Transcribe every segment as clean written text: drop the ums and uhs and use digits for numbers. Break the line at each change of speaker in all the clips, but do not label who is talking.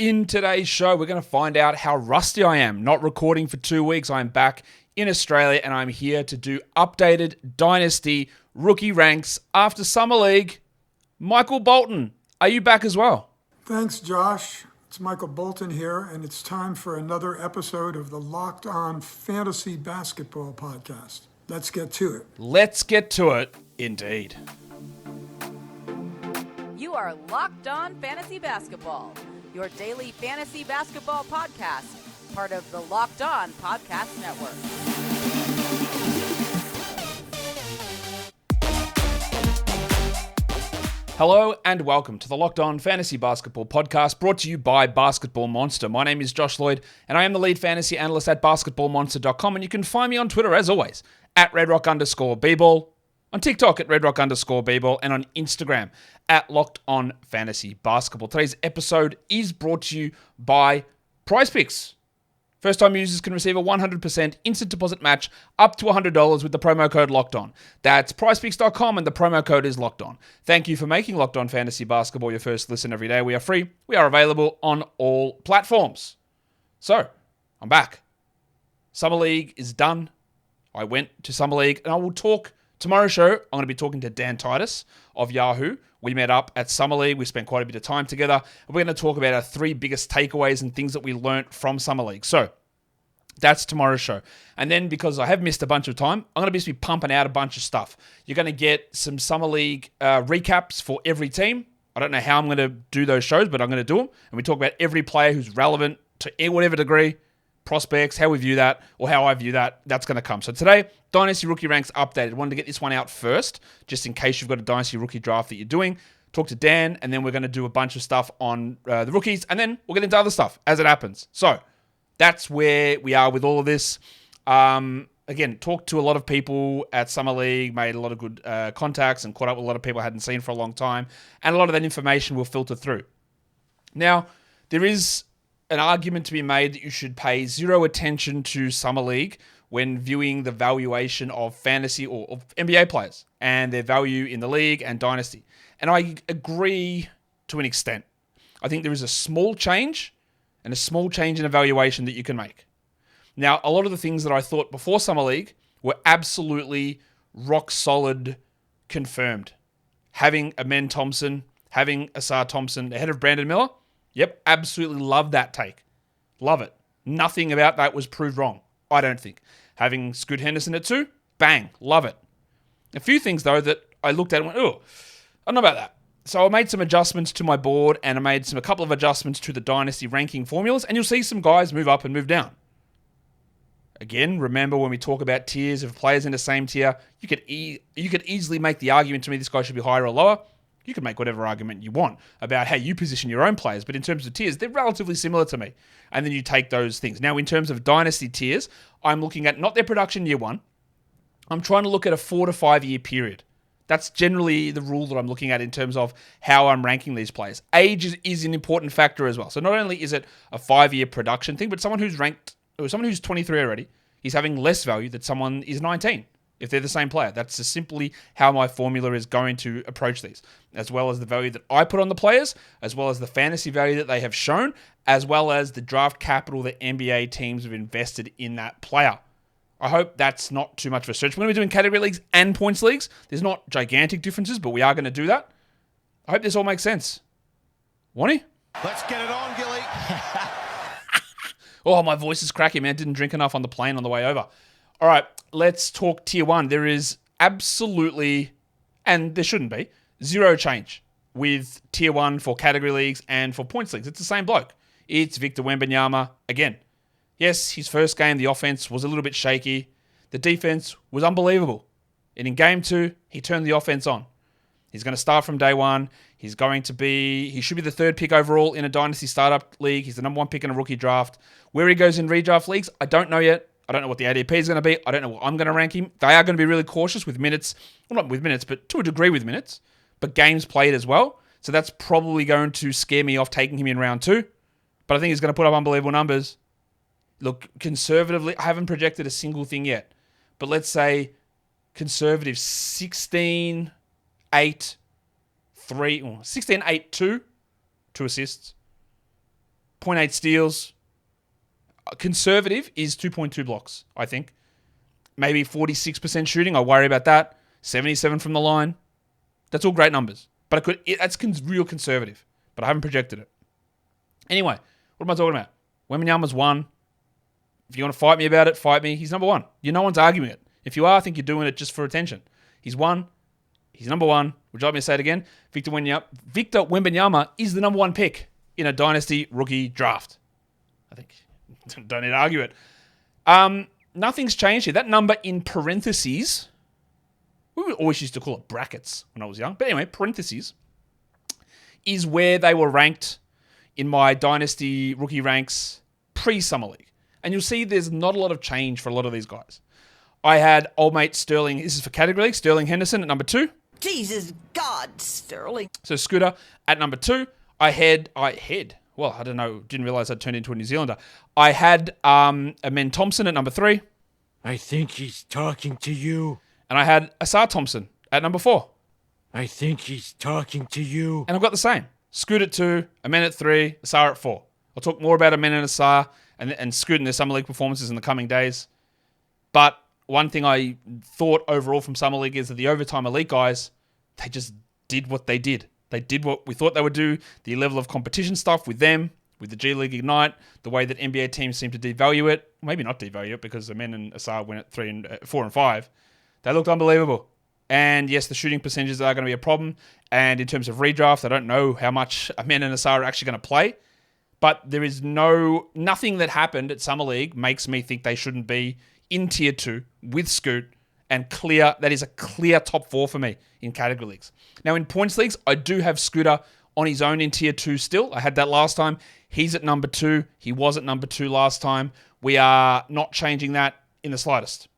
In today's show, we're going to find out how rusty I am. Not recording for 2 weeks. I'm back in Australia and I'm here to do updated Dynasty rookie ranks after Summer League. Michael Bolton, are you back as well?
Thanks, Josh. It's Michael Bolton here, and it's time for another episode of the Locked On Fantasy Basketball Podcast. Let's get to it.
Let's get to it, indeed.
You are Locked On Fantasy Basketball, your daily fantasy basketball podcast, part of the Locked On Podcast Network.
Hello and welcome to the Locked On Fantasy Basketball Podcast, brought to you by Basketball Monster. My name is Josh Lloyd, and I am the lead fantasy analyst at basketballmonster.com, and you can find me on Twitter, as always, at redrock_bball, on TikTok at redrock_bball, and on Instagram at Locked On Fantasy Basketball. Today's episode is brought to you by PrizePicks. First-time users can receive a 100% instant deposit match up to $100 with the promo code LOCKEDON. That's prizepicks.com and the promo code is LOCKEDON. Thank you for making Locked On Fantasy Basketball your first listen every day. We are free. We are available on all platforms. So, I'm back. Summer League is done. I went to Summer League and I will talk tomorrow's show. I'm going to be talking to Dan Titus of Yahoo. We met up at Summer League. We spent quite a bit of time together. And we're going to talk about our 3 biggest takeaways and things that we learnt from Summer League. So, that's tomorrow's show. And then because I have missed a bunch of time, I'm going to be pumping out a bunch of stuff. You're going to get some Summer League recaps for every team. I don't know how I'm going to do those shows, but I'm going to do them. And we talk about every player who's relevant to whatever degree, prospects, how we view that, or how I view that. That's going to come. So today, Dynasty Rookie Ranks updated. Wanted to get this one out first, just in case you've got a Dynasty Rookie draft that you're doing. Talk to Dan, and then we're going to do a bunch of stuff on the rookies, and then we'll get into other stuff as it happens. So, that's where we are with all of this. Again, talked to a lot of people at Summer League, made a lot of good contacts, and caught up with a lot of people I hadn't seen for a long time. And a lot of that information will filter through. Now, there is an argument to be made that you should pay zero attention to Summer League when viewing the valuation of fantasy or of NBA players and their value in the league and Dynasty. And I agree to an extent. I think there is a small change and a small change in evaluation that you can make. Now, a lot of the things that I thought before Summer League were absolutely rock solid confirmed. Having Amen Thompson, having Asar Thompson ahead of Brandon Miller, yep, absolutely love that take. Love it. Nothing about that was proved wrong, I don't think. Having Scoot Henderson at 2, bang, love it. A few things, though, that I looked at and went, oh, I don't know about that. So I made some adjustments to my board and I made a couple of adjustments to the Dynasty ranking formulas, and you'll see some guys move up and move down. Again, remember when we talk about tiers, if a player's in the same tier, you could easily make the argument to me this guy should be higher or lower. You can make whatever argument you want about how you position your own players, but in terms of tiers, they're relatively similar to me. And then you take those things. Now, in terms of Dynasty tiers, I'm looking at not their production year 1. I'm trying to look at a 4 to 5 year period. That's generally the rule that I'm looking at in terms of how I'm ranking these players. Age is an important factor as well. So not only is it a 5-year production thing, but someone who's 23 already, is having less value than someone is 19 if they're the same player. That's just simply how my formula is going to approach these, as well as the value that I put on the players, as well as the fantasy value that they have shown, as well as the draft capital that NBA teams have invested in that player. I hope that's not too much of a stretch. We're going to be doing category leagues and points leagues. There's not gigantic differences, but we are going to do that. I hope this all makes sense. Wani?
Let's get it on, Gilly.
Oh, my voice is cracking, man. Didn't drink enough on the plane on the way over. All right, let's talk tier 1. There is absolutely, and there shouldn't be, zero change with tier 1 for category leagues and for points leagues. It's the same bloke. It's Victor Wembanyama again. Yes, his first game, the offense was a little bit shaky. The defense was unbelievable. And in game 2, he turned the offense on. He's going to start from day 1. He should be the 3rd pick overall in a Dynasty startup league. He's the number 1 pick in a rookie draft. Where he goes in redraft leagues, I don't know yet. I don't know what the ADP is going to be. I don't know what I'm going to rank him. They are going to be really cautious with minutes. Well, not with minutes, but to a degree with minutes. But games played as well. So that's probably going to scare me off taking him in round 2. But I think he's going to put up unbelievable numbers. Look, conservatively, I haven't projected a single thing yet. But let's say conservative 16, 8, 3, 16, 8, 2, 2 assists. 0.8 steals. Conservative is 2.2 blocks, I think. Maybe 46% shooting. I worry about that. 77 from the line. That's all great numbers. But that's real conservative. But I haven't projected it. Anyway, what am I talking about? Wembanyama's 1. If you want to fight me about it, fight me. He's number 1. No one's arguing it. If you are, I think you're doing it just for attention. He's 1. He's number 1. Would you like me to say it again? Victor Wembanyama is the number 1 pick in a Dynasty rookie draft. I think. Don't need to argue it. Nothing's changed here. That number in parentheses, we always used to call it brackets when I was young. But anyway, parentheses is where they were ranked in my Dynasty rookie ranks pre-Summer League. And you'll see there's not a lot of change for a lot of these guys. I had old mate Sterling, this is for category league, Sterling Henderson at number 2.
Jesus God, Sterling.
So Scooter at number 2. Well, I don't know, didn't realize I'd turned into a New Zealander. I had Amen Thompson at number 3.
I think he's talking to you.
And I had Asar Thompson at number 4.
I think he's talking to you.
And I've got the same. Scoot at 2, Amen at 3, Asar at 4. I'll talk more about Amen and Asar and Scoot in their Summer League performances in the coming days. But one thing I thought overall from Summer League is that the overtime elite guys, they just did what they did. They did what we thought they would do. The level of competition stuff with them, with the G League Ignite, the way that NBA teams seem to devalue it. Maybe not devalue it because Amen and Asar went at 4 and 5. They looked unbelievable. And yes, the shooting percentages are going to be a problem. And in terms of redraft, I don't know how much Amen and Asar are actually going to play. But there is nothing that happened at Summer League makes me think they shouldn't be in Tier 2 with Scoot and clear. That is a clear top 4 for me in category leagues. Now, in points leagues, I do have Scooter on his own in Tier 2 still. I had that last time. He's at number 2. He was at number 2 last time. We are not changing that in the slightest.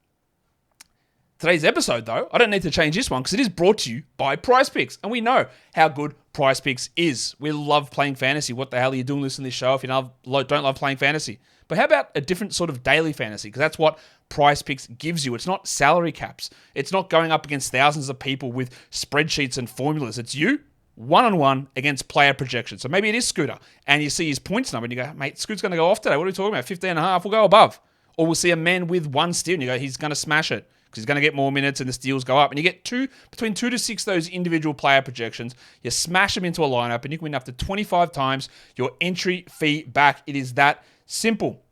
Today's episode, though, I don't need to change this one because it is brought to you by Prize Picks. And we know how good Prize Picks is. We love playing fantasy. What the hell are you doing listening to this show if you don't love playing fantasy? But how about a different sort of daily fantasy? Because that's what Prize Picks gives you. It's not salary caps. It's not going up against thousands of people with spreadsheets and formulas. It's you, one-on-one against player projections. So maybe it is Scooter, and you see his points number, and you go, mate, Scoot's going to go off today. What are we talking about? 15.5, we'll go above. Or we'll see a man with 1 steal, and you go, he's going to smash it because he's going to get more minutes and the steals go up. And you get between 2 to 6 those individual player projections. You smash them into a lineup, and you can win up to 25 times your entry fee back. It is that simple.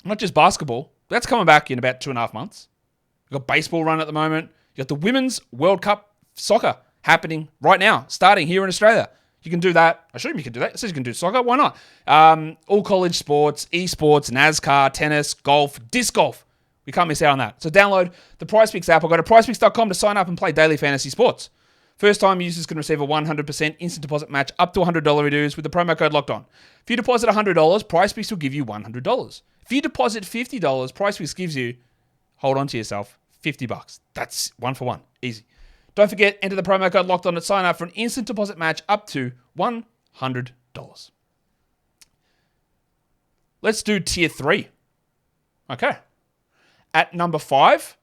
Not just basketball. That's coming back in about 2.5 months. You've got baseball run at the moment. You've got the Women's World Cup soccer happening right now, starting here in Australia. You can do that. I assume you can do that. It says you can do soccer. Why not? All college sports, esports, NASCAR, tennis, golf, disc golf. We can't miss out on that. So download the PrizePicks app or go to prizepicks.com to sign up and play daily fantasy sports. First-time users can receive a 100% instant deposit match up to $100 reduce with the promo code LOCKEDON. If you deposit $100, PrizePicks will give you $100. If you deposit $50, PrizePicks gives you, hold on to yourself, $50. That's 1 for 1. Easy. Don't forget, enter the promo code LOCKEDON at sign up for an instant deposit match up to $100. Let's do tier 3. Okay. At number 5,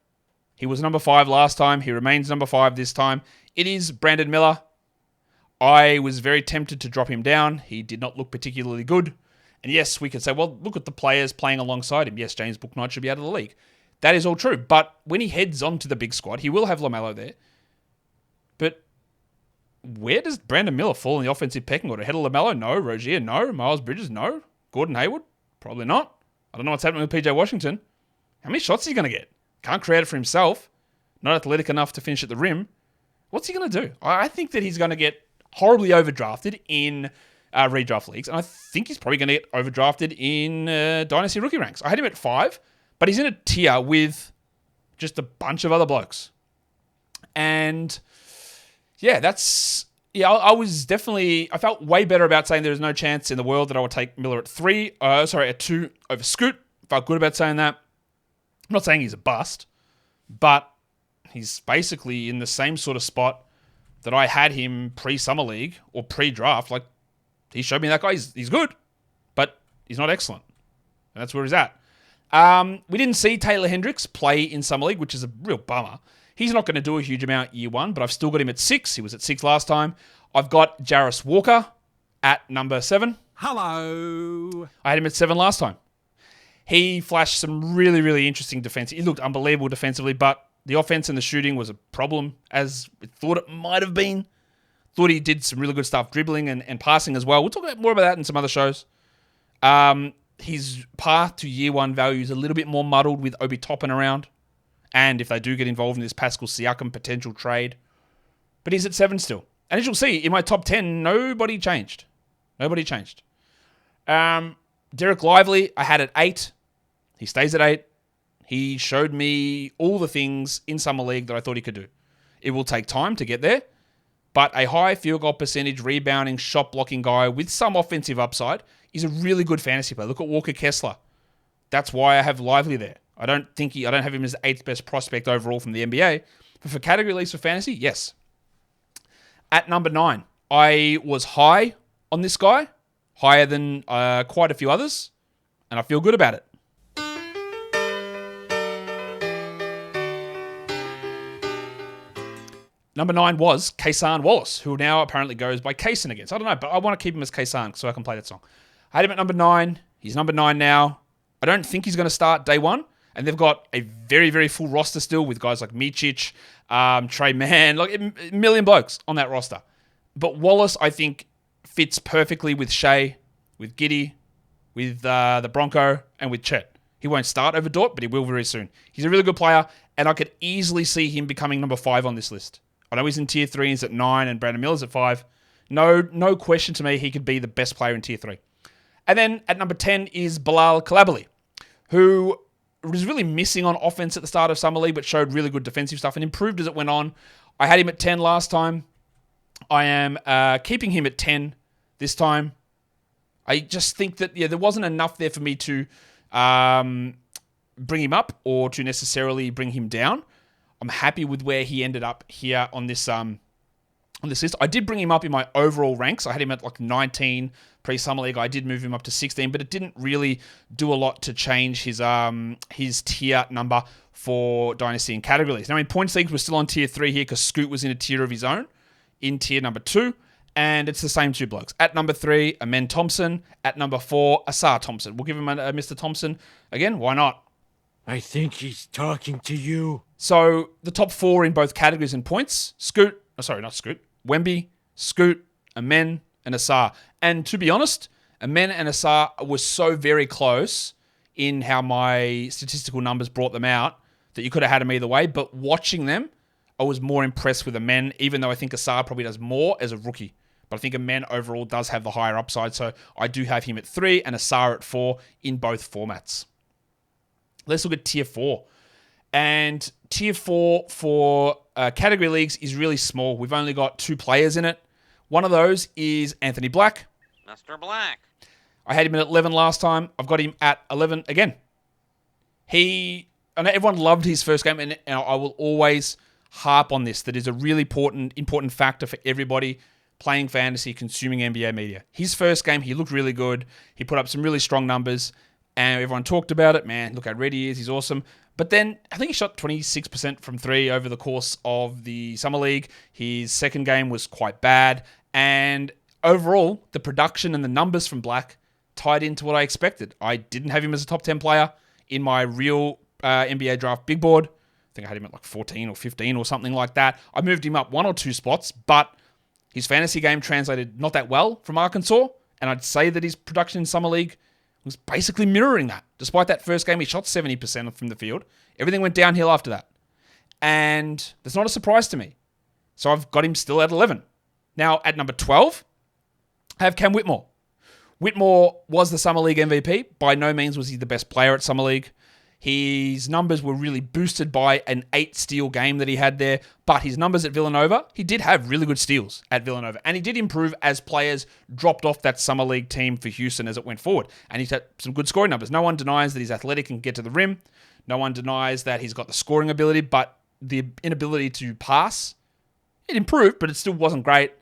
he was number 5 last time. He remains number 5 this time. It is Brandon Miller. I was very tempted to drop him down. He did not look particularly good. And yes, we could say, well, look at the players playing alongside him. Yes, James Bouknight should be out of the league. That is all true. But when he heads on to the big squad, he will have LaMelo there. But where does Brandon Miller fall in the offensive pecking order? Ahead of LaMelo? No. Rozier? No. Miles Bridges? No. Gordon Hayward? Probably not. I don't know what's happening with PJ Washington. How many shots is he going to get? Can't create it for himself. Not athletic enough to finish at the rim. What's he going to do? I think that he's going to get horribly overdrafted in redraft leagues. And I think he's probably going to get overdrafted in Dynasty rookie ranks. I had him at 5, but he's in a tier with just a bunch of other blokes. And yeah, I was definitely, I felt way better about saying there's no chance in the world that I would take Miller at 2 over Scoot. Felt good about saying that. I'm not saying he's a bust, but he's basically in the same sort of spot that I had him pre-Summer League or pre-draft. Like, he showed me that guy. He's good, but he's not excellent. And that's where he's at. We didn't see Taylor Hendricks play in Summer League, which is a real bummer. He's not going to do a huge amount year 1, but I've still got him at 6. He was at 6 last time. I've got Jarris Walker at number 7.
Hello.
I had him at 7 last time. He flashed some really, really interesting defense. He looked unbelievable defensively, but the offense and the shooting was a problem, as we thought it might have been. Thought he did some really good stuff, dribbling and passing as well. We'll talk more about that in some other shows. His path to year one value is a little bit more muddled with Obi Toppin around. And if they do get involved in this Pascal Siakam potential trade. But he's at 7 still. And as you'll see, in my top 10, nobody changed. Derek Lively, I had at 8. He stays at 8. He showed me all the things in Summer League that I thought he could do. It will take time to get there, but a high field goal percentage, rebounding, shot blocking guy with some offensive upside is a really good fantasy player. Look at Walker Kessler. That's why I have Lively there. I don't have him as the 8th best prospect overall from the NBA, but for category leagues for fantasy, yes. At number 9, I was high on this guy, higher than quite a few others, and I feel good about it. Number 9 was Kaysan Wallace, who now apparently goes by Kaysen again. So I don't know, but I want to keep him as Kaysan so I can play that song. I had him at number 9. He's number 9 now. I don't think he's going to start day 1. And they've got a very, very full roster still with guys like Micic, Trey Mann, like a million blokes on that roster. But Wallace, I think, fits perfectly with Shea, with Giddey, with the Bronco, and with Chet. He won't start over Dort, but he will very soon. He's a really good player, and I could easily see him becoming number 5 on this list. I know he's in Tier 3, he's at 9, and Brandon Miller's at 5. No question to me, he could be the best player in Tier 3. And then at number 10 is Bilal Coulibaly, who was really missing on offense at the start of Summer League, but showed really good defensive stuff and improved as it went on. I had him at 10 last time. I am keeping him at 10 this time. I just think that there wasn't enough there for me to bring him up or to necessarily bring him down. I'm happy with where he ended up here on this list. I did bring him up in my overall ranks. I had him at like 19 pre-Summer League. I did move him up to 16, but it didn't really do a lot to change his tier number for Dynasty and category leagues. Now in points leagues, we're still on tier 3 here because Scoot was in a tier of his own, in tier number 2, and it's the same 2 blokes. At number 3, Amen Thompson. At number 4, Asar Thompson. We'll give him a Mr. Thompson. Again, why not?
I think he's talking to you.
So the top 4 in both categories and points, Wemby, Scoot, Amen, and Asar. And to be honest, Amen and Asar were so very close in how my statistical numbers brought them out that you could have had them either way. But watching them, I was more impressed with Amen, even though I think Asar probably does more as a rookie. But I think Amen overall does have the higher upside. So I do have him at 3 and Asar at 4 in both formats. Let's look at tier 4. And tier 4 for category leagues is really small. We've only got 2 players in it. One of those is Anthony Black.
Mr. Black.
I had him at 11 last time. I've got him at 11 again. I know everyone loved his first game, and I will always harp on this. That is a really important factor for everybody playing fantasy, consuming NBA media. His first game, he looked really good. He put up some really strong numbers, and everyone talked about it. Man, look how ready he is. He's awesome. But then I think he shot 26% from 3 over the course of the Summer League. His second game was quite bad. And overall, the production and the numbers from Black tied into what I expected. I didn't have him as a top 10 player in my real NBA draft big board. I think I had him at like 14 or 15 or something like that. I moved him up 1 or 2 spots, but his fantasy game translated not that well from Arkansas. And I'd say that his production in Summer League was basically mirroring that. Despite that first game, he shot 70% from the field. Everything went downhill after that. And that's not a surprise to me. So I've got him still at 11. Now, at number 12, I have Cam Whitmore. Whitmore was the Summer League MVP. By no means was he the best player at Summer League. His numbers were really boosted by an 8-steal game that he had there. But his numbers at Villanova, he did have really good steals at Villanova. And he did improve as players dropped off that Summer League team for Houston as it went forward. And he's had some good scoring numbers. No one denies that he's athletic and can get to the rim. No one denies that he's got the scoring ability. But the inability to pass, it improved, but it still wasn't great.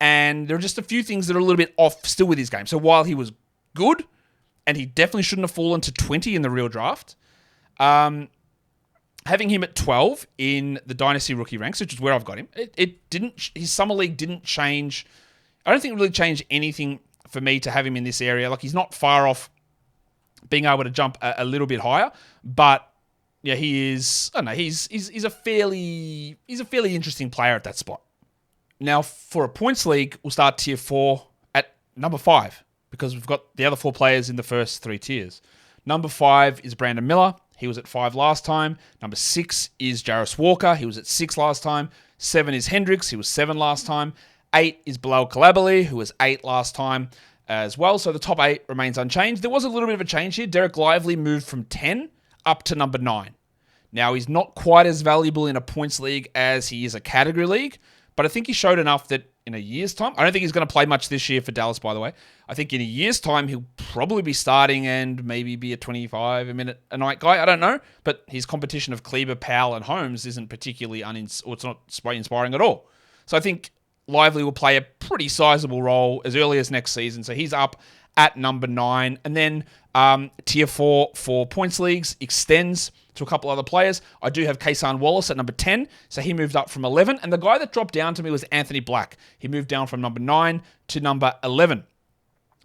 And there are just a few things that are a little bit off still with his game. So while he was good, and he definitely shouldn't have fallen to 20 in the real draft, having him at 12 in the Dynasty rookie ranks, which is where I've got him, his Summer League didn't change. I don't think it really changed anything for me to have him in this area. Like, he's not far off being able to jump a little bit higher, but yeah, he is. I don't know. He's a fairly interesting player at that spot. Now, for a points league, we'll start tier 4 at number 5 because we've got the other 4 players in the first 3 tiers. Number 5 is Brandon Miller. He was at 5 last time. Number 6 is Jarris Walker. He was at 6 last time. 7 is Hendricks. He was 7 last time. 8 is Bilal Kalabali, who was 8 last time as well. So the top 8 remains unchanged. There was a little bit of a change here. Derek Lively moved from 10 up to number 9. Now, he's not quite as valuable in a points league as he is a category league, but I think he showed enough that in a year's time, I don't think he's going to play much this year for Dallas, by the way. I think in a year's time, he'll probably be starting and maybe be a 25 a minute a night guy. I don't know, but his competition of Kleber, Powell, and Holmes isn't particularly or it's not inspiring at all. So I think Lively will play a pretty sizable role as early as next season. So he's up at number 9. And then tier 4 for points leagues extends to a couple other players. I do have Kaysan Wallace at number 10. So he moved up from 11. And the guy that dropped down to me was Anthony Black. He moved down from number 9 to number 11.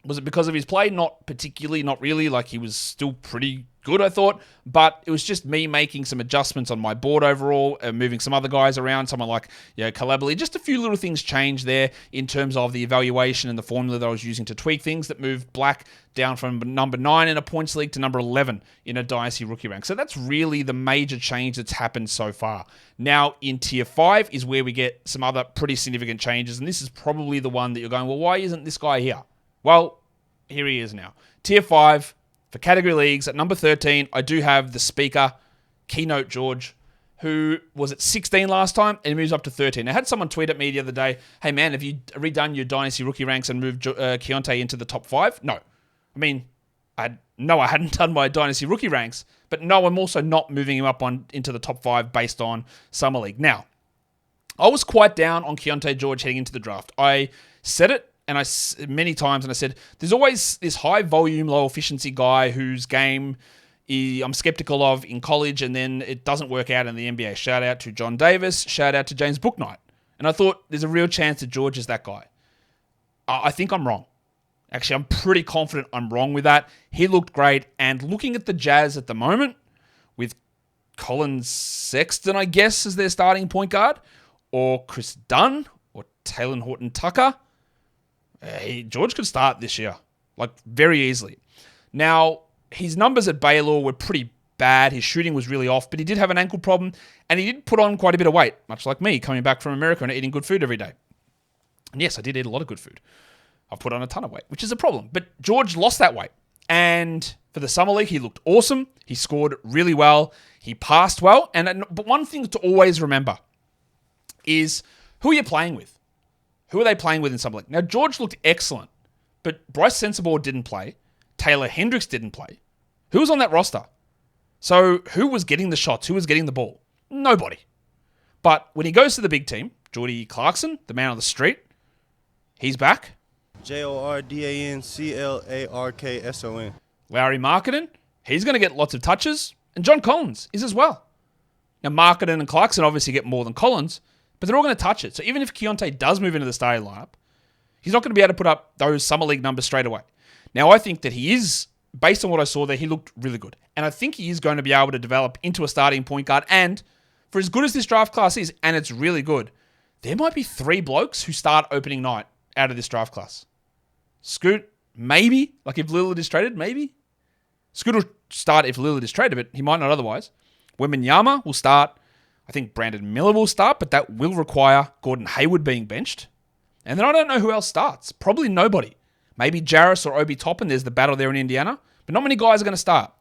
Was it because of his play? Not particularly, not really. Like, he was still pretty good, I thought. But it was just me making some adjustments on my board overall, moving some other guys around, someone like Kalabali. Just a few little things changed there in terms of the evaluation and the formula that I was using to tweak things that moved Black down from number 9 in a points league to number 11 in a Dynasty rookie rank. So that's really the major change that's happened so far. Now, in tier 5 is where we get some other pretty significant changes. And this is probably the one that you're going, well, why isn't this guy here? Well, here he is now. Tier 5 for category leagues at number 13, I do have the speaker, Keynote George, who was at 16 last time and moves up to 13. I had someone tweet at me the other day, hey man, have you redone your Dynasty rookie ranks and moved Keontae into the top 5? No. I mean, I hadn't done my Dynasty rookie ranks, but no, I'm also not moving him up into the top 5 based on Summer League. Now, I was quite down on Keontae George heading into the draft. I said it, and many times, and I said, there's always this high volume, low efficiency guy whose game I'm skeptical of in college, and then it doesn't work out in the NBA. Shout out to John Davis. Shout out to James Bouknight. And I thought there's a real chance that George is that guy. I think I'm wrong. Actually, I'm pretty confident I'm wrong with that. He looked great, and looking at the Jazz at the moment with Colin Sexton, I guess, as their starting point guard, or Chris Dunn, or Taylor Horton-Tucker, George could start this year, like very easily. Now, his numbers at Baylor were pretty bad. His shooting was really off, but he did have an ankle problem, and he did put on quite a bit of weight, much like me, coming back from America and eating good food every day. And yes, I did eat a lot of good food. I've put on a ton of weight, which is a problem. But George lost that weight. And for the Summer League, he looked awesome. He scored really well. He passed well. But one thing to always remember is who are you playing with? Who are they playing with in Summer League? Now, George looked excellent, but Bryce Sensabaugh didn't play. Taylor Hendricks didn't play. Who was on that roster? So who was getting the shots? Who was getting the ball? Nobody. But when he goes to the big team, Jordy Clarkson, the man on the street, he's back.
JORDANCLARKSON.
Larry Markkinen, he's going to get lots of touches. And John Collins is as well. Now, Markkinen and Clarkson obviously get more than Collins, but they're all going to touch it. So even if Keontae does move into the starting lineup, he's not going to be able to put up those Summer League numbers straight away. Now, I think that he is, based on what I saw there, he looked really good. And I think he is going to be able to develop into a starting point guard. And for as good as this draft class is, and it's really good, there might be 3 blokes who start opening night out of this draft class. Scoot, maybe. Like if Lillard is traded, maybe. Scoot will start if Lillard is traded, but he might not otherwise. Wembanyama will start. I think Brandon Miller will start, but that will require Gordon Hayward being benched. And then I don't know who else starts. Probably nobody. Maybe Jarris or Obi Toppin. There's the battle there in Indiana. But not many guys are going to start.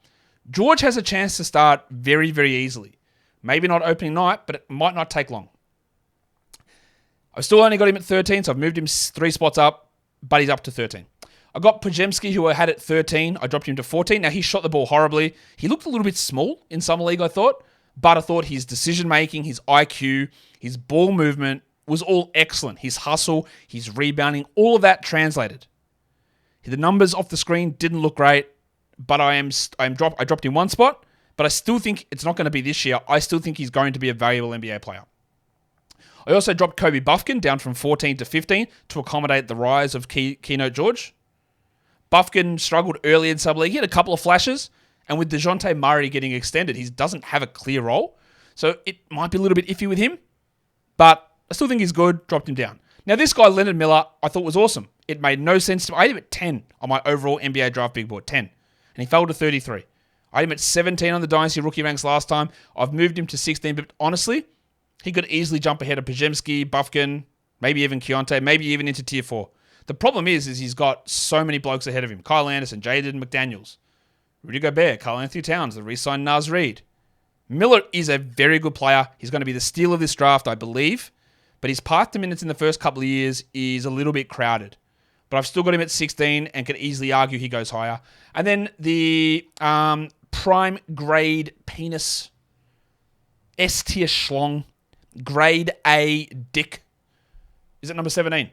George has a chance to start very, very easily. Maybe not opening night, but it might not take long. I've still only got him at 13, so I've moved him 3 spots up, but he's up to 13. I got Pajemski, who I had at 13. I dropped him to 14. Now, he shot the ball horribly. He looked a little bit small in Summer League, I thought. But I thought his decision-making, his IQ, his ball movement was all excellent. His hustle, his rebounding, all of that translated. The numbers off the screen didn't look great, but I dropped him 1 spot. But I still think it's not going to be this year. I still think he's going to be a valuable NBA player. I also dropped Kobe Buffkin down from 14 to 15 to accommodate the rise of Keynote George. Buffkin struggled early in sub-league. He had a couple of flashes, and with DeJounte Murray getting extended, he doesn't have a clear role. So it might be a little bit iffy with him, but I still think he's good. Dropped him down. Now, this guy, Leonard Miller, I thought was awesome. It made no sense to me. I had him at 10 on my overall NBA draft big board, 10. And he fell to 33. I had him at 17 on the Dynasty rookie ranks last time. I've moved him to 16, but honestly, he could easily jump ahead of Podziemski, Buffkin, maybe even Keontae, maybe even into tier 4. The problem is he's got so many blokes ahead of him. Kyle Anderson, Jaden McDaniels, Rudy Gobert, Karl Anthony Towns, the re-signed Naz Reid. Miller is a very good player. He's going to be the steal of this draft, I believe. But his path to minutes in the first couple of years is a little bit crowded. But I've still got him at 16 and can easily argue he goes higher. And then the prime grade penis S-tier schlong, grade A Dick, is at number 17.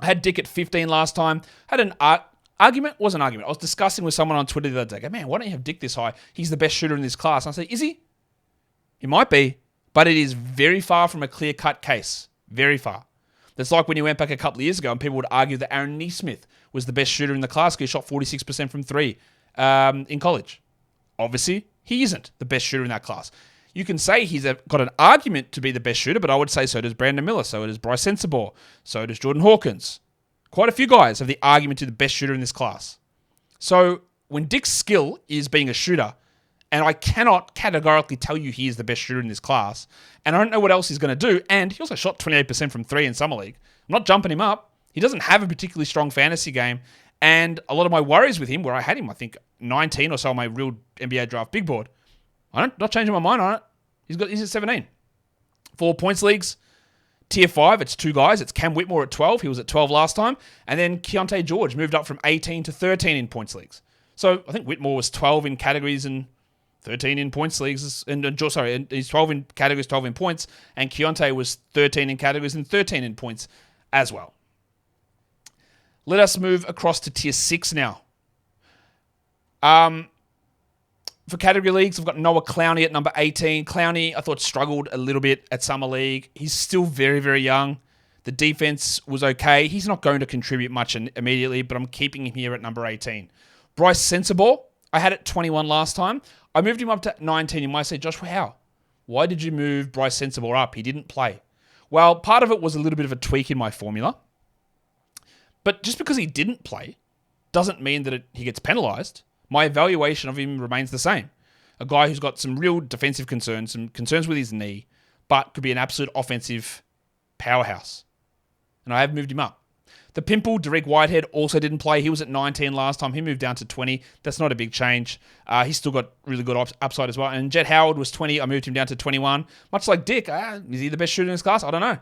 I had Dick at 15 last time. Had an argument. Was an argument. I was discussing with someone on Twitter the other day. Man, why don't you have Dick this high? He's the best shooter in this class. And I say, is he? He might be. But it is very far from a clear-cut case. Very far. That's like when you went back a couple of years ago and people would argue that Aaron Nesmith was the best shooter in the class because he shot 46% from 3 in college. Obviously, he isn't the best shooter in that class. You can say he's got an argument to be the best shooter, but I would say so does Brandon Miller, so does Bryce Sensabaugh, so does Jordan Hawkins. Quite a few guys have the argument to be the best shooter in this class. So when Dick's skill is being a shooter, and I cannot categorically tell you he is the best shooter in this class. And I don't know what else he's going to do. And he also shot 28% from 3 in Summer League. I'm not jumping him up. He doesn't have a particularly strong fantasy game. And a lot of my worries with him, where I had him, I think, 19 or so on my real NBA draft big board, I'm not changing my mind on it. He's at 17. 4 points leagues. Tier 5, it's 2 guys. It's Cam Whitmore at 12. He was at 12 last time. And then Keontae George moved up from 18 to 13 in points leagues. So I think Whitmore was 12 in categories and 13 in points leagues, and he's 12 in categories, 12 in points, and Keontae was 13 in categories and 13 in points as well. Let us move across to tier 6 now. For category leagues, I've got Noah Clowney at number 18. Clowney, I thought, struggled a little bit at Summer League. He's still very, very young. The defense was okay. He's not going to contribute much immediately, but I'm keeping him here at number 18. Bryce Sensabaugh, I had at 21 last time. I moved him up to 19. You might say, Josh, how? Why did you move Bryce Sensabaugh up? He didn't play. Well, part of it was a little bit of a tweak in my formula. But just because he didn't play doesn't mean that he gets penalized. My evaluation of him remains the same. A guy who's got some real defensive concerns, some concerns with his knee, but could be an absolute offensive powerhouse. And I have moved him up. The Pimple, Derek Whitehead, also didn't play. He was at 19 last time. He moved down to 20. That's not a big change. He's still got really good upside as well. And Jet Howard was 20. I moved him down to 21. Much like Dick, is he the best shooter in this class? I don't know.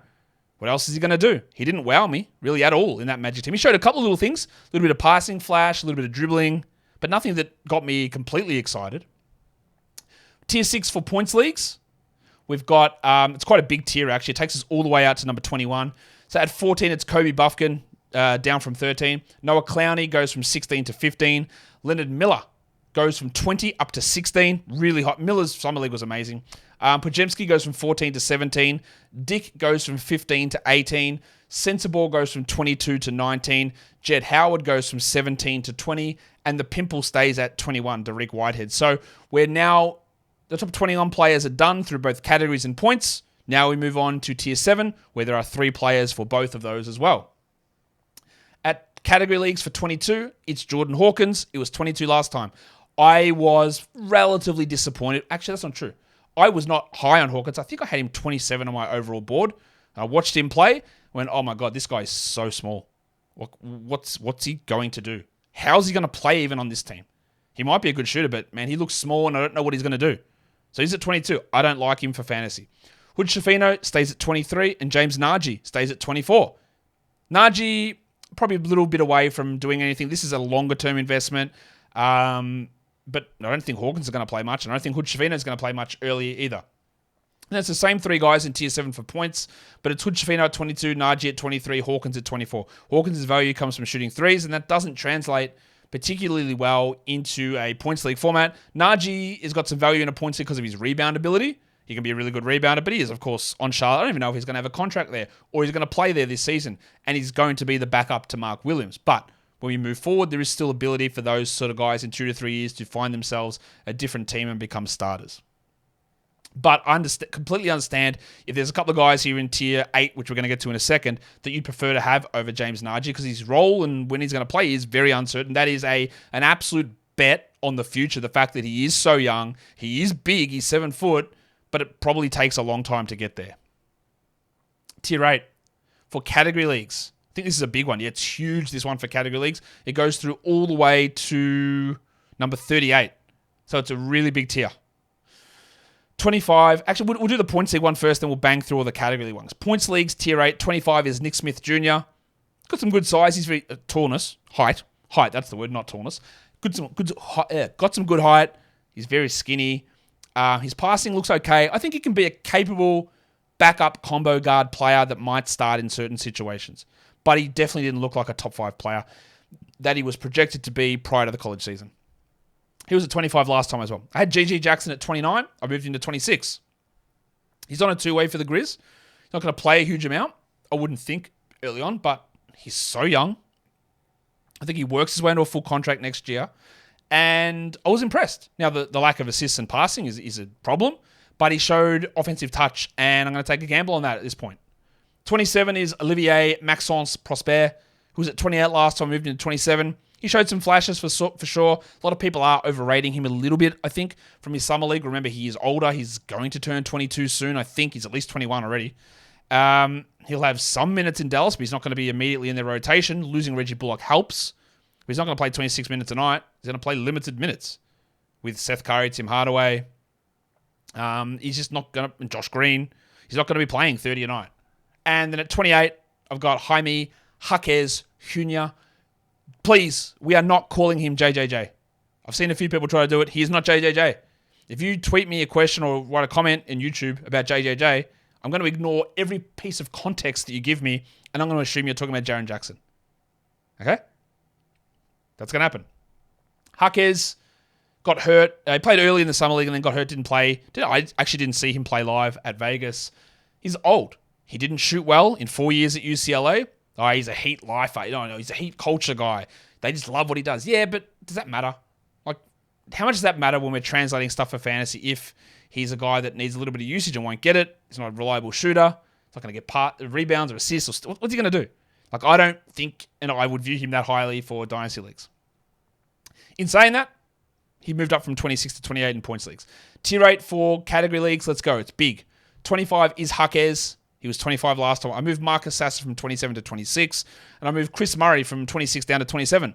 What else is he going to do? He didn't wow me really at all in that Magic team. He showed a couple of little things. A little bit of passing flash, a little bit of dribbling, but nothing that got me completely excited. Tier 6 for points leagues. We've got, it's quite a big tier actually. It takes us all the way out to number 21. So at 14, it's Kobe Buffkin. Down from 13. Noah Clowney goes from 16 to 15. Leonard Miller goes from 20 up to 16. Really hot. Miller's Summer League was amazing. Podziemski goes from 14 to 17. Dick goes from 15 to 18. Sensabaugh goes from 22 to 19. Jed Howard goes from 17 to 20. And the Pimple stays at 21, Derek Whitehead. So we're now, the top 21 players are done through both categories and points. Now we move on to tier 7, where there are 3 players for both of those as well. At category leagues for 22, it's Jordan Hawkins. It was 22 last time. I was relatively disappointed. Actually, that's not true. I was not high on Hawkins. I think I had him 27 on my overall board. I watched him play. Went, oh my God, this guy is so small. What's he going to do? How's he going to play even on this team? He might be a good shooter, but man, he looks small and I don't know what he's going to do. So he's at 22. I don't like him for fantasy. Hood Schifino stays at 23 and James Nagy stays at 24. Nagy, probably a little bit away from doing anything. This is a longer-term investment. But I don't think Hawkins is going to play much, and I don't think Hood Schifino is going to play much earlier either. And it's the same 3 guys in tier 7 for points, but it's Hood Schifino at 22, Nagy at 23, Hawkins at 24. Hawkins' value comes from shooting threes, and that doesn't translate particularly well into a points league format. Nagy has got some value in a points league because of his rebound ability. He can be a really good rebounder, but he is, of course, on Charlotte. I don't even know if he's going to have a contract there or he's going to play there this season, and he's going to be the backup to Mark Williams. But when we move forward, there is still ability for those sort of guys in 2 to 3 years to find themselves a different team and become starters. But I completely understand if there's a couple of guys here in tier 8, which we're going to get to in a second, that you'd prefer to have over James Nagy because his role and when he's going to play is very uncertain. That is an absolute bet on the future. The fact that he is so young, he is big, he's 7 foot, but it probably takes a long time to get there. Tier 8 for category leagues. I think this is a big one. Yeah, it's huge, this one for category leagues. It goes through all the way to number 38. So it's a really big tier. 25. Actually, we'll do the points league one first, then we'll bang through all the category league ones. Points leagues, tier 8. 25 is Nick Smith Jr. Got some good size. He's very tallness. Height, that's the word, not tallness. Got some good height. He's very skinny. His passing looks okay. I think he can be a capable backup combo guard player that might start in certain situations. But he definitely didn't look like a top 5 player that he was projected to be prior to the college season. He was at 25 last time as well. I had GG Jackson at 29. I moved him to 26. He's on a 2-way for the Grizz. He's not going to play a huge amount, I wouldn't think, early on, but he's so young. I think he works his way into a full contract next year. And I was impressed. Now, the lack of assists and passing is a problem, but he showed offensive touch, and I'm going to take a gamble on that at this point. 27 is Olivier Maxence Prosper, who was at 28 last time, moved into 27. He showed some flashes for sure. A lot of people are overrating him a little bit, I think, from his summer league. Remember, he is older. He's going to turn 22 soon. I think he's at least 21 already. He'll have some minutes in Dallas, but he's not going to be immediately in their rotation. Losing Reggie Bullock helps. But he's not going to play 26 minutes a night. He's going to play limited minutes with Seth Curry, Tim Hardaway. He's just not going to... And Josh Green. He's not going to be playing 30 a night. And then at 28, I've got Jaime Jaquez Jr. Please, we are not calling him JJJ. I've seen a few people try to do it. He is not JJJ. If you tweet me a question or write a comment in YouTube about JJJ, I'm going to ignore every piece of context that you give me, and I'm going to assume you're talking about Jaren Jackson. Okay? That's going to happen. Jaquez got hurt. He played early in the summer league and then got hurt, didn't play. I actually didn't see him play live at Vegas. He's old. He didn't shoot well in 4 years at UCLA. Oh, he's a Heat lifer. No, he's a Heat culture guy. They just love what he does. Yeah, but does that matter? Like, how much does that matter when we're translating stuff for fantasy if he's a guy that needs a little bit of usage and won't get it? He's not a reliable shooter. He's not going to get rebounds or assists. What's he going to do? Like, I don't think, and I would view him that highly for Dynasty leagues. In saying that, he moved up from 26 to 28 in points leagues. Tier 8 for category leagues. Let's go. It's big. 25 is Jaquez. He was 25 last time. I moved Marcus Sasser from 27 to 26, and I moved Chris Murray from 26 down to 27.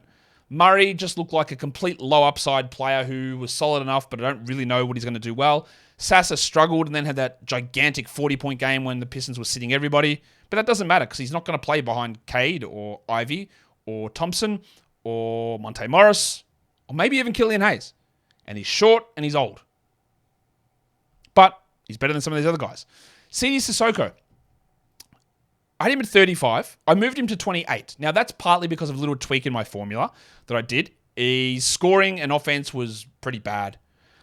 Murray just looked like a complete low upside player who was solid enough, but I don't really know what he's going to do well. Sasser struggled and then had that gigantic 40-point game when the Pistons were sitting everybody, but that doesn't matter because he's not going to play behind Cade or Ivy or Thompson or Monte Morris or maybe even Killian Hayes. And he's short and he's old. But he's better than some of these other guys. CD Sissoko. I had him at 35. I moved him to 28. Now, that's partly because of a little tweak in my formula that I did. His scoring and offense was pretty bad.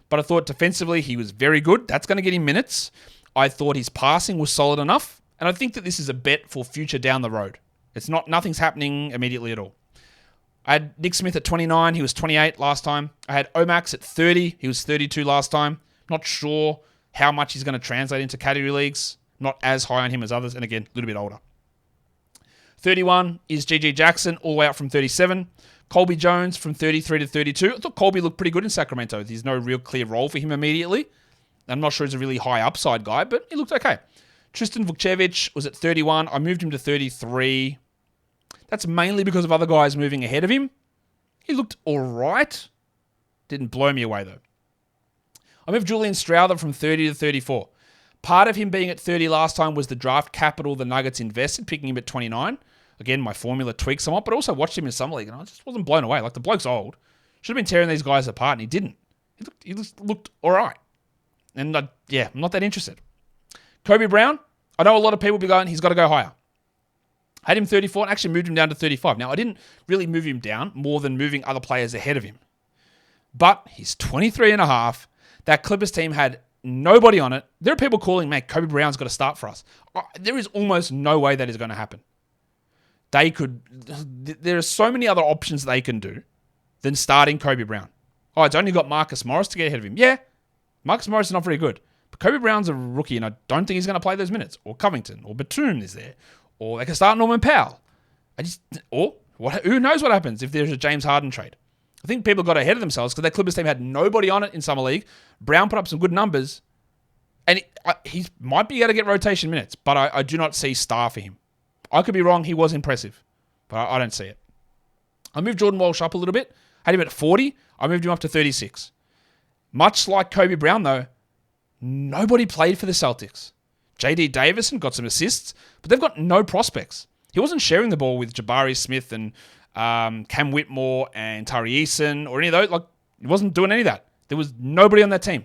But I thought defensively he was very good. That's going to get him minutes. I thought his passing was solid enough. And I think that this is a bet for future down the road. Nothing's happening immediately at all. I had Nick Smith at 29. He was 28 last time. I had Omax at 30. He was 32 last time. Not sure how much he's going to translate into category leagues. Not as high on him as others. And again, a little bit older. 31 is GG Jackson, all the way up from 37. Colby Jones from 33 to 32. I thought Colby looked pretty good in Sacramento. There's no real clear role for him immediately. I'm not sure he's a really high upside guy, but he looked okay. Tristan Vukcevic was at 31. I moved him to 33. That's mainly because of other guys moving ahead of him. He looked all right. Didn't blow me away, though. I moved Julian Strouder from 30 to 34. Part of him being at 30 last time was the draft capital the Nuggets invested, picking him at 29. Again, my formula tweaked somewhat, but also watched him in Summer League, and I just wasn't blown away. Like, the bloke's old. Should have been tearing these guys apart, and he didn't. He just looked all right. And, I'm not that interested. Kobe Brown, I know a lot of people will be going, he's got to go higher. I had him 34 and actually moved him down to 35. Now, I didn't really move him down more than moving other players ahead of him. But he's 23 and a half. That Clippers team had nobody on it. There are people calling, mate, Kobe Brown's got to start for us. There is almost no way that is going to happen. there are so many other options they can do than starting Kobe Brown. Oh, it's only got Marcus Morris to get ahead of him. Yeah, Marcus Morris is not very good. But Kobe Brown's a rookie, and I don't think he's going to play those minutes. Or Covington, or Batum is there. Or they can start Norman Powell. Who knows what happens if there's a James Harden trade. I think people got ahead of themselves because that Clippers team had nobody on it in Summer League. Brown put up some good numbers. And he might be able to get rotation minutes, but I do not see star for him. I could be wrong. He was impressive, but I don't see it. I moved Jordan Walsh up a little bit. Had him at 40. I moved him up to 36. Much like Kobe Brown, though, nobody played for the Celtics. J.D. Davison got some assists, but they've got no prospects. He wasn't sharing the ball with Jabari Smith and Cam Whitmore and Tari Eason or any of those. He wasn't doing any of that. There was nobody on that team.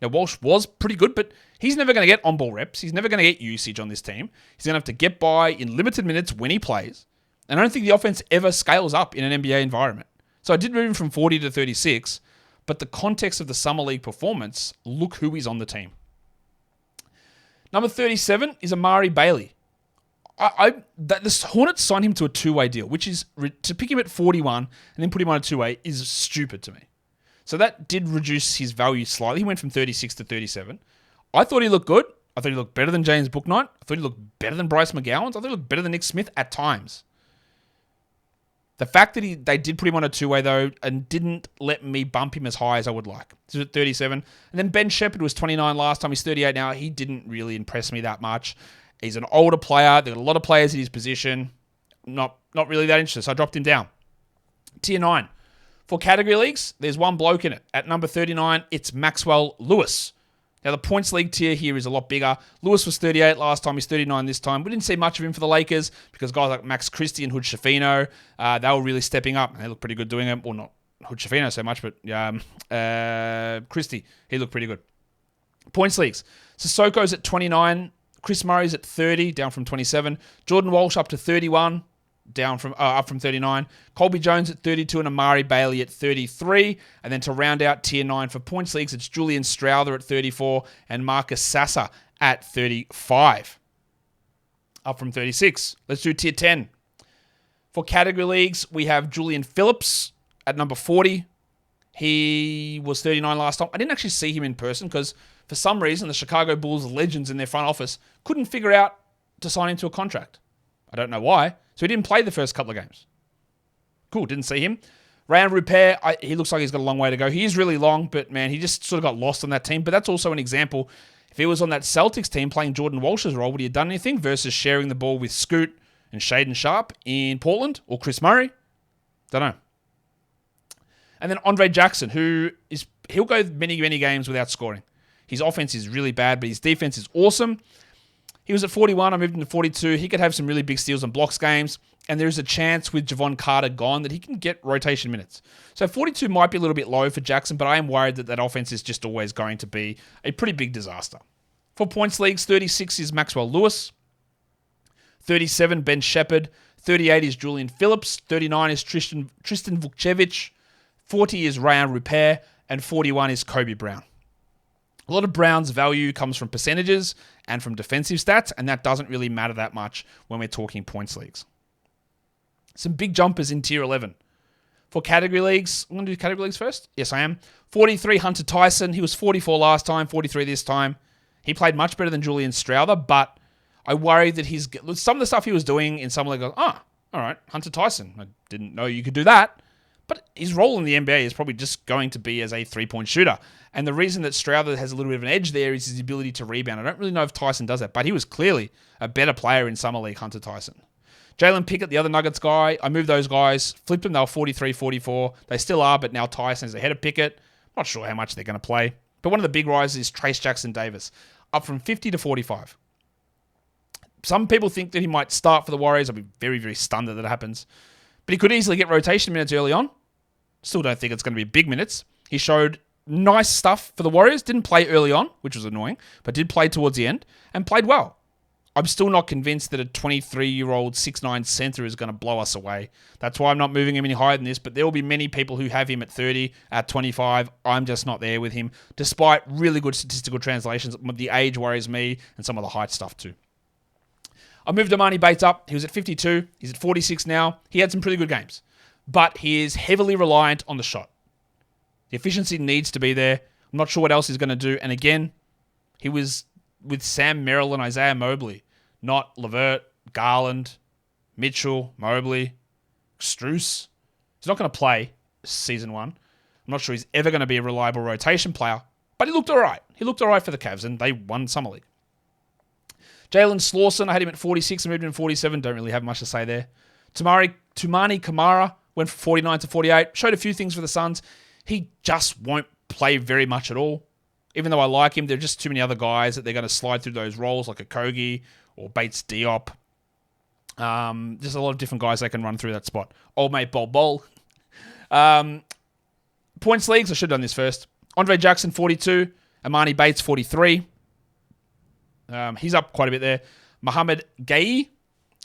Now, Walsh was pretty good, but he's never going to get on-ball reps. He's never going to get usage on this team. He's going to have to get by in limited minutes when he plays. And I don't think the offense ever scales up in an NBA environment. So I did move him from 40 to 36, but the context of the Summer League performance, look who is on the team. Number 37 is Amari Bailey. The Hornets signed him to a two-way deal, which is to pick him at 41 and then put him on a two-way is stupid to me. So that did reduce his value slightly. He went from 36 to 37. I thought he looked good. I thought he looked better than James Bouknight. I thought he looked better than Bryce McGowan. I thought he looked better than Nick Smith at times. The fact that they did put him on a two-way, though, and didn't let me bump him as high as I would like. He was at 37. And then Ben Shepherd was 29 last time. He's 38 now. He didn't really impress me that much. He's an older player. There are a lot of players in his position. Not really that interested, so I dropped him down. Tier 9. For category leagues, there's one bloke in it. At number 39, it's Maxwell Lewis. Now, the points league tier here is a lot bigger. Lewis was 38 last time. He's 39 this time. We didn't see much of him for the Lakers because guys like Max Christie and Hood Schifino, they were really stepping up. And they look pretty good doing it. Well, not Hood Schifino so much, but Christie, he looked pretty good. Points leagues. Sissoko's at 29. Chris Murray's at 30, down from 27. Jordan Walsh up to 31. Up from 39. Colby Jones at 32 and Amari Bailey at 33. And then to round out tier 9 for points leagues, it's Julian Strawther at 34 and Marcus Sasser at 35. Up from 36. Let's do tier 10. For category leagues, we have Julian Phillips at number 40. He was 39 last time. I didn't actually see him in person because for some reason the Chicago Bulls legends in their front office couldn't figure out to sign him to a contract. I don't know why. So he didn't play the first couple of games. Cool, didn't see him. Rayan Rupert, he looks like he's got a long way to go. He is really long, but man, he just sort of got lost on that team. But that's also an example. If he was on that Celtics team playing Jordan Walsh's role, would he have done anything versus sharing the ball with Scoot and Shaedon Sharpe in Portland or Chris Murray? Don't know. And then Andre Jackson, he'll go many, many games without scoring. His offense is really bad, but his defense is awesome. He was at 41. I moved him to 42. He could have some really big steals and blocks games. And there's a chance with Javon Carter gone that he can get rotation minutes. So 42 might be a little bit low for Jackson, but I am worried that offense is just always going to be a pretty big disaster. For points leagues, 36 is Maxwell Lewis. 37, Ben Shepherd. 38 is Julian Phillips. 39 is Tristan Vukcevic. 40 is Rayan Rupert. And 41 is Kobe Brown. A lot of Brown's value comes from percentages and from defensive stats, and that doesn't really matter that much when we're talking points leagues. Some big jumpers in tier 11. For category leagues, I'm going to do category leagues first. Yes, I am. 43, Hunter Tyson. He was 44 last time, 43 this time. He played much better than Julian Strawther, but I worry that some of the stuff he was doing in some league, all right, Hunter Tyson. I didn't know you could do that. But his role in the NBA is probably just going to be as a three-point shooter. And the reason that Strawther has a little bit of an edge there is his ability to rebound. I don't really know if Tyson does that, but he was clearly a better player in Summer League, Hunter Tyson. Jalen Pickett, the other Nuggets guy, I moved those guys, flipped them, they were 43, 44. They still are, but now Tyson is ahead of Pickett. Not sure how much they're going to play. But one of the big rises is Trace Jackson Davis, up from 50 to 45. Some people think that he might start for the Warriors. I'll be very, very stunned that happens. But he could easily get rotation minutes early on. Still don't think it's going to be big minutes. He showed nice stuff for the Warriors. Didn't play early on, which was annoying, but did play towards the end and played well. I'm still not convinced that a 23-year-old 6'9" center is going to blow us away. That's why I'm not moving him any higher than this, but there will be many people who have him at 30, at 25. I'm just not there with him, despite really good statistical translations. The age worries me and some of the height stuff too. I moved Amani Bates up. He was at 52. He's at 46 now. He had some pretty good games. But he is heavily reliant on the shot. The efficiency needs to be there. I'm not sure what else he's going to do. And again, he was with Sam Merrill and Isaiah Mobley, not Levert, Garland, Mitchell, Mobley, Strus. He's not going to play season 1. I'm not sure he's ever going to be a reliable rotation player, but he looked all right. He looked all right for the Cavs, and they won Summer League. Jalen Slauson, I had him at 46 and moved him to 47. Don't really have much to say there. Tumani Kamara went from 49 to 48. Showed a few things for the Suns. He just won't play very much at all. Even though I like him, there are just too many other guys that they're going to slide through those roles, like a Kogi or Bates Diop. Just a lot of different guys that can run through that spot. Old mate Bol. Points leagues, I should have done this first. Andre Jackson, 42. Amani Bates, 43. He's up quite a bit there. Mohamed Gaye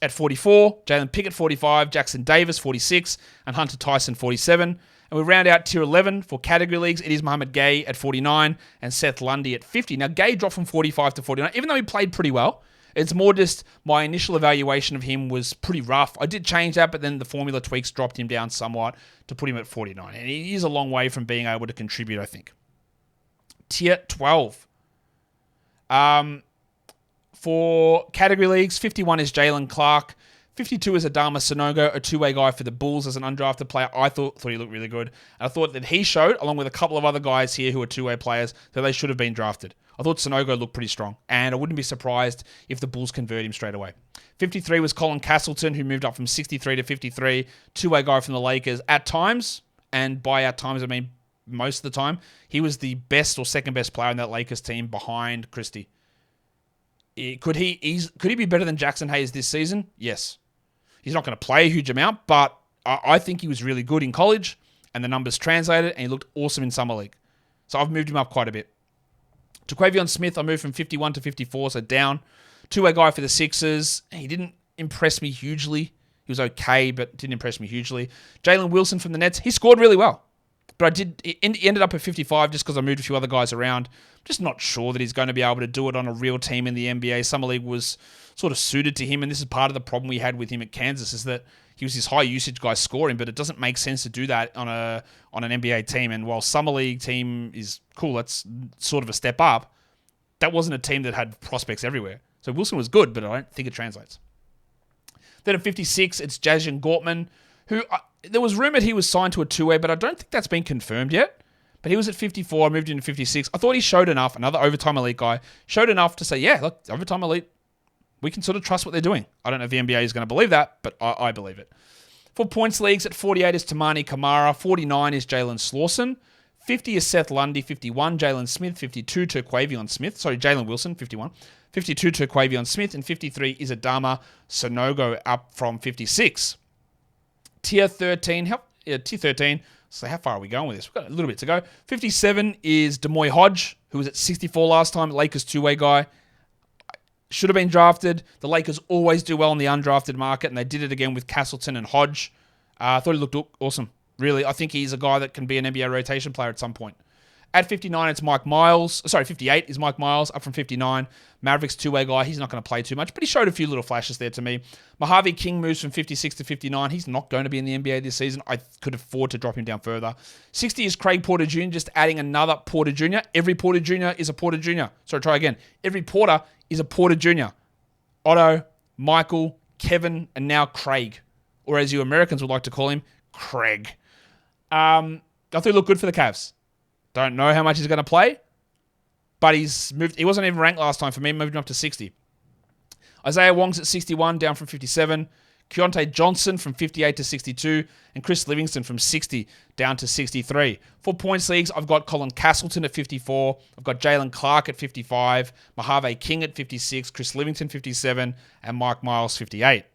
at 44. Jalen Pickett, 45. Jackson Davis, 46. And Hunter Tyson, 47. And we round out tier 11 for category leagues. It is Mohamed Gaye at 49 and Seth Lundy at 50. Now, Gaye dropped from 45 to 49, even though he played pretty well. It's more just my initial evaluation of him was pretty rough. I did change that, but then the formula tweaks dropped him down somewhat to put him at 49. And he is a long way from being able to contribute, I think. Tier 12. For category leagues, 51 is Jalen Clark. 52 is Adama Sanogo, a two-way guy for the Bulls as an undrafted player. I thought he looked really good. And I thought that he showed, along with a couple of other guys here who are two-way players, that they should have been drafted. I thought Sanogo looked pretty strong, and I wouldn't be surprised if the Bulls convert him straight away. 53 was Colin Castleton, who moved up from 63 to 53. Two-way guy from the Lakers at times, and by at times I mean most of the time, he was the best or second best player in that Lakers team behind Christie. Could he be better than Jackson Hayes this season? Yes. He's not going to play a huge amount, but I think he was really good in college, and the numbers translated, and he looked awesome in Summer League. So I've moved him up quite a bit. To Quavion Smith, I moved from 51 to 54, so down. Two-way guy for the Sixers. He didn't impress me hugely. He was okay, but didn't impress me hugely. Jalen Wilson from the Nets, he scored really well. But he ended up at 55 just because I moved a few other guys around. Just not sure that he's going to be able to do it on a real team in the NBA. Summer League was sort of suited to him, and this is part of the problem we had with him at Kansas, is that he was this high usage guy scoring, but it doesn't make sense to do that on an NBA team. And while Summer League team is cool, that's sort of a step up, that wasn't a team that had prospects everywhere. So Wilson was good, but I don't think it translates. Then at 56, it's Jajan Gortman, who there was rumored he was signed to a two-way, but I don't think that's been confirmed yet. But he was at 54, moved into 56. I thought he showed enough, another overtime elite guy, showed enough to say, yeah, look, overtime elite, we can sort of trust what they're doing. I don't know if the NBA is going to believe that, but I believe it. For points leagues, at 48 is Tumani Kamara, 49 is Jalen Slauson, 50 is Seth Lundy, 51 Jalen Smith, 52 Jalen Wilson, 51, 52 Quavion Smith, and 53 is Adama Sanogo, up from 56. Tier 13, so how far are we going with this? We've got a little bit to go. 57 is Demoy Hodge, who was at 64 last time, Lakers two-way guy. Should have been drafted. The Lakers always do well in the undrafted market, and they did it again with Castleton and Hodge. I thought he looked awesome. Really, I think he's a guy that can be an NBA rotation player at some point. At 59, it's Mike Miles. 58 is Mike Miles, up from 59. Mavericks two-way guy. He's not going to play too much, but he showed a few little flashes there to me. Mojave King moves from 56 to 59. He's not going to be in the NBA this season. I could afford to drop him down further. 60 is Craig Porter Jr., just adding another Porter Jr. Every Porter Jr. is a Porter Jr. Sorry, try again. Every Porter is a Porter Jr. Otto, Michael, Kevin, and now Craig. Or as you Americans would like to call him, Craig. I thought he looked good for the Cavs. Don't know how much he's going to play, but he's moved. He wasn't even ranked last time for me, moved him up to 60. Isaiah Wong's at 61, down from 57. Keontae Johnson from 58 to 62, and Chris Livingston from 60 down to 63. For points leagues, I've got Colin Castleton at 54. I've got Jalen Clark at 55, Mojave King at 56, Chris Livingston 57, and Mike Miles 58.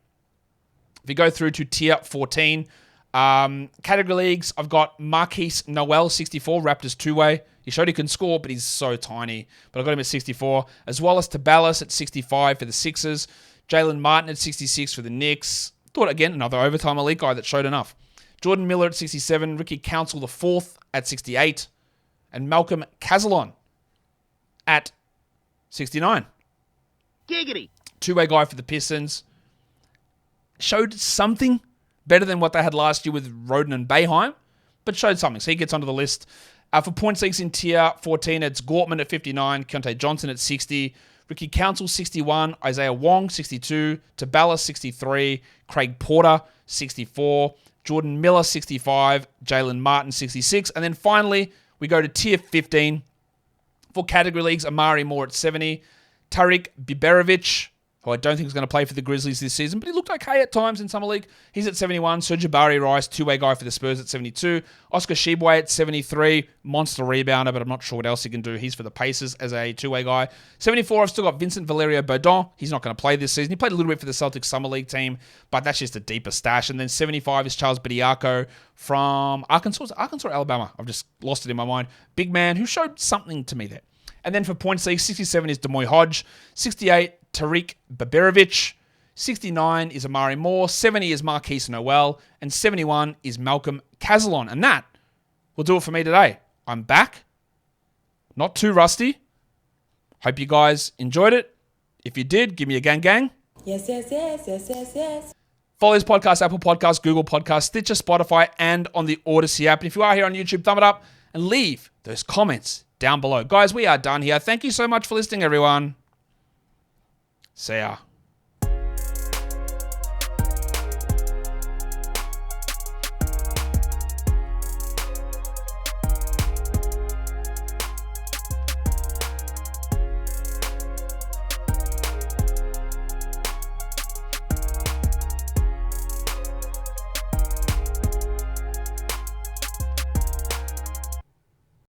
If you go through to tier 14, category leagues, I've got Marquise Noel, 64, Raptors two-way. He showed he can score, but he's so tiny. But I got him at 64, as well as Tabalis at 65 for the Sixers. Jalen Martin at 66 for the Knicks. Thought, again, another overtime elite guy that showed enough. Jordan Miller at 67, Ricky Council IV at 68, and Malcolm Kazalon at 69.
Giggity.
two-way guy for the Pistons. Showed something better than what they had last year with Roden and Boeheim, but showed something. So he gets onto the list. For points leagues in tier 14, it's Gortman at 59, Keontae Johnson at 60, Ricky Council 61, Isaiah Wong 62, Tabala 63, Craig Porter 64, Jordan Miller 65, Jalen Martin 66, and then finally we go to tier 15 for category leagues. Amari Moore at 70, Tariq Biberovic, who I don't think is going to play for the Grizzlies this season, but he looked okay at times in Summer League. He's at 71. Sir Jabari Rice, two-way guy for the Spurs at 72. Oscar Tshiebwe at 73. Monster rebounder, but I'm not sure what else he can do. He's for the Pacers as a two-way guy. 74, I've still got Vincent Valerio Bodon. He's not going to play this season. He played a little bit for the Celtics Summer League team, but that's just a deeper stash. And then 75 is Charles Bediako from Arkansas or Alabama. I've just lost it in my mind. Big man who showed something to me there. And then for points league, 67 is Demoy Hodge. 68, Tariq Biberovic. 69 is Amari Moore. 70 is Marquise Noel. And 71 is Malcolm Kazalon. And that will do it for me today. I'm back. Not too rusty. Hope you guys enjoyed it. If you did, give me a gang gang.
Yes.
Follow this podcast, Apple Podcasts, Google Podcasts, Stitcher, Spotify, and on the Odyssey app. And if you are here on YouTube, thumb it up and leave those comments down below. Guys, we are done here. Thank you so much for listening, everyone. See ya.